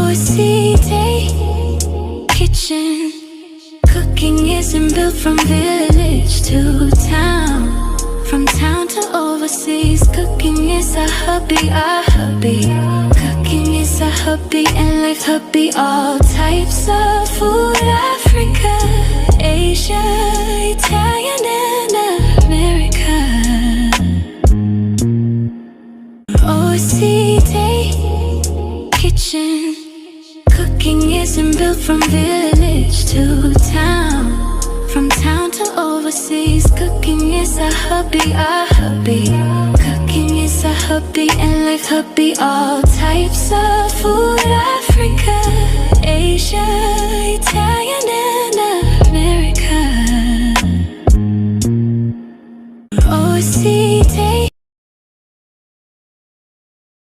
OCD kitchen. Cooking isn't built from village to town, from town to overseas. Cooking is a hobby, a hobby. Cooking is a hobby and life hobby. All types of food, Africa, Asia, Italian and America. OCD kitchen. Cooking isn't built from village to town, from town to overseas. Cooking is a hobby, a hobby. Cooking is a hobby and life hobby. All types of food, Africa, Asia, Italian